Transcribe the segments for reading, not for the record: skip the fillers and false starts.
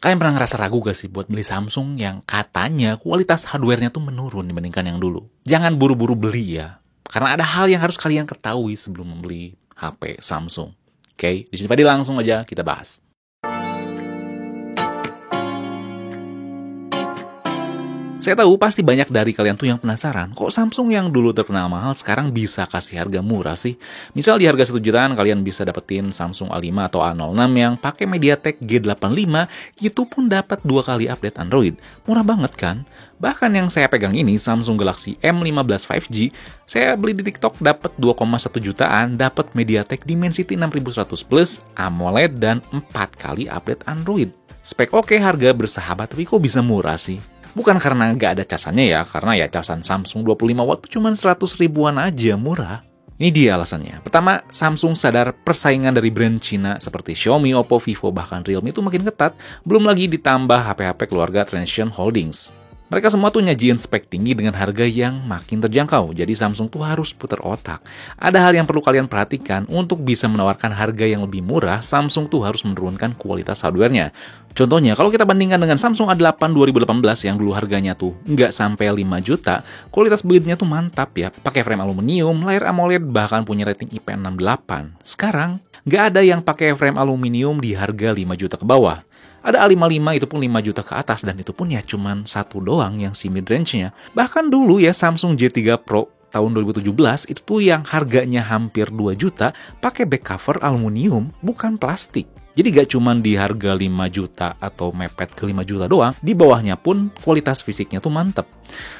Kalian pernah ngerasa ragu gak sih buat beli Samsung yang katanya kualitas hardware-nya tuh menurun dibandingkan yang dulu? Jangan buru-buru beli ya, karena ada hal yang harus kalian ketahui sebelum membeli HP Samsung. Oke, di sini tadi langsung aja kita bahas. Saya tahu pasti banyak dari kalian tuh yang penasaran, kok Samsung yang dulu terkenal mahal sekarang bisa kasih harga murah sih? Misal di harga 1 jutaan kalian bisa dapetin Samsung A5 atau A06 yang pakai MediaTek G85, itu pun dapat 2 kali update Android. Murah banget kan? Bahkan yang saya pegang ini, Samsung Galaxy M15 5G, saya beli di TikTok dapat 2,1 jutaan, dapat MediaTek Dimensity 6100 Plus, AMOLED, dan 4 kali update Android. Spek oke, harga bersahabat, tapi kok bisa murah sih? Bukan karena nggak ada casannya ya, karena ya casan Samsung 25 watt cuma 100 ribuan aja, murah. Ini dia alasannya. Pertama, Samsung sadar persaingan dari brand Cina seperti Xiaomi, Oppo, Vivo, bahkan Realme itu makin ketat, belum lagi ditambah HP-HP keluarga Transsion Holdings. Mereka semua tuh nyajiin spek tinggi dengan harga yang makin terjangkau, jadi Samsung tuh harus putar otak. Ada hal yang perlu kalian perhatikan, untuk bisa menawarkan harga yang lebih murah, Samsung tuh harus menurunkan kualitas hardware-nya. Contohnya, kalau kita bandingkan dengan Samsung A8 2018 yang dulu harganya tuh nggak sampai 5 juta, kualitas build-nya tuh mantap ya, pakai frame aluminium, layar AMOLED, bahkan punya rating IP68. Sekarang, nggak ada yang pakai frame aluminium di harga 5 juta ke bawah. Ada A55 itu pun 5 juta ke atas, dan itu pun ya cuman satu doang yang si mid-range-nya. Bahkan dulu ya Samsung J3 Pro tahun 2017 itu tuh yang harganya hampir 2 juta pakai back cover aluminium, bukan plastik. Jadi gak cuman di harga 5 juta atau mepet ke 5 juta doang, di bawahnya pun kualitas fisiknya tuh mantep.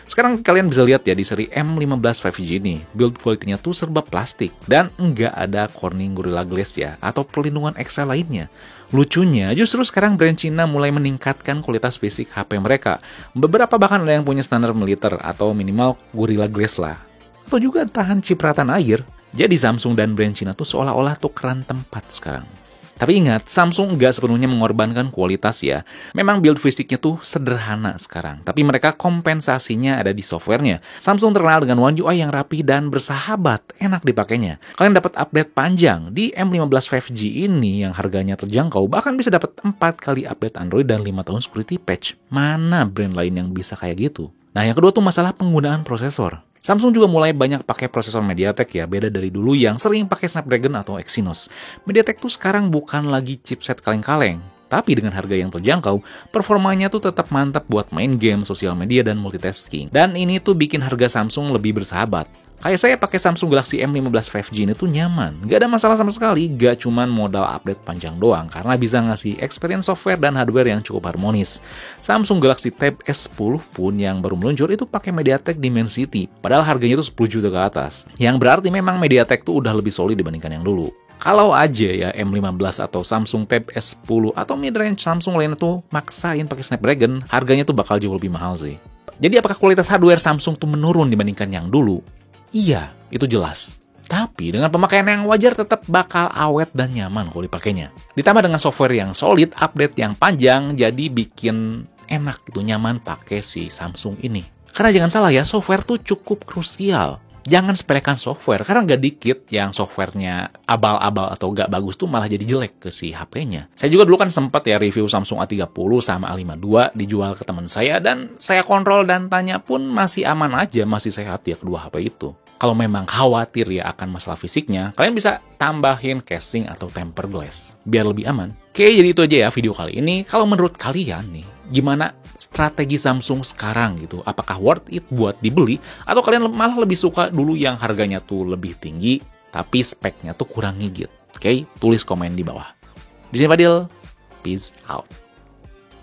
Sekarang kalian bisa lihat ya di seri M15 5G ini, build quality-nya tuh serba plastik, dan nggak ada Corning Gorilla Glass ya, atau perlindungan ekstra lainnya. Lucunya, justru sekarang brand Cina mulai meningkatkan kualitas fisik HP mereka. Beberapa bahkan ada yang punya standar militer atau minimal Gorilla Glass lah. Atau juga tahan cipratan air. Jadi Samsung dan brand Cina tuh seolah-olah tukeran tempat sekarang. Tapi ingat, Samsung nggak sepenuhnya mengorbankan kualitas ya. Memang build fisiknya tuh sederhana sekarang, tapi mereka kompensasinya ada di softwarenya. Samsung terkenal dengan One UI yang rapi dan bersahabat, enak dipakainya. Kalian dapat update panjang di M15 5G ini yang harganya terjangkau, bahkan bisa dapat 4 kali update Android dan 5 tahun security patch. Mana brand lain yang bisa kayak gitu? Nah, yang kedua tuh masalah penggunaan prosesor. Samsung juga mulai banyak pakai prosesor MediaTek ya, beda dari dulu yang sering pakai Snapdragon atau Exynos. MediaTek tuh sekarang bukan lagi chipset kaleng-kaleng, tapi dengan harga yang terjangkau, performanya tuh tetap mantap buat main game, sosial media, dan multitasking. Dan ini tuh bikin harga Samsung lebih bersahabat. Kayak saya pakai Samsung Galaxy M15 5G ini tuh nyaman, gak ada masalah sama sekali, gak cuman modal update panjang doang, karena bisa ngasih experience software dan hardware yang cukup harmonis. Samsung Galaxy Tab S10 pun yang baru meluncur itu pakai MediaTek Dimensity, padahal harganya tuh 10 juta ke atas. Yang berarti memang MediaTek tuh udah lebih solid dibandingkan yang dulu. Kalau aja ya M15 atau Samsung Tab S10 atau mid-range Samsung lainnya tuh maksain pakai Snapdragon, harganya tuh bakal jauh lebih mahal sih. Jadi apakah kualitas hardware Samsung tuh menurun dibandingkan yang dulu? Iya, itu jelas. Tapi dengan pemakaian yang wajar tetap bakal awet dan nyaman kalau dipakainya. Ditambah dengan software yang solid, update yang panjang, jadi bikin enak gitu, nyaman pakai si Samsung ini. Karena jangan salah ya, software tuh cukup krusial. Jangan sepelekan software, karena nggak dikit yang softwarenya abal-abal atau nggak bagus tuh malah jadi jelek ke si HP-nya. Saya juga dulu kan sempat ya review Samsung A30 sama A52 dijual ke teman saya, dan saya kontrol dan tanya pun masih aman aja, masih sehat ya kedua HP itu. Kalau memang khawatir ya akan masalah fisiknya, kalian bisa tambahin casing atau tempered glass, biar lebih aman. Oke, jadi itu aja ya video kali ini. Kalau menurut kalian nih, gimana strategi Samsung sekarang gitu? Apakah worth it buat dibeli? Atau kalian malah lebih suka dulu yang harganya tuh lebih tinggi, tapi speknya tuh kurang ngigit? Oke, tulis komen di bawah. Di sini Fadil, peace out.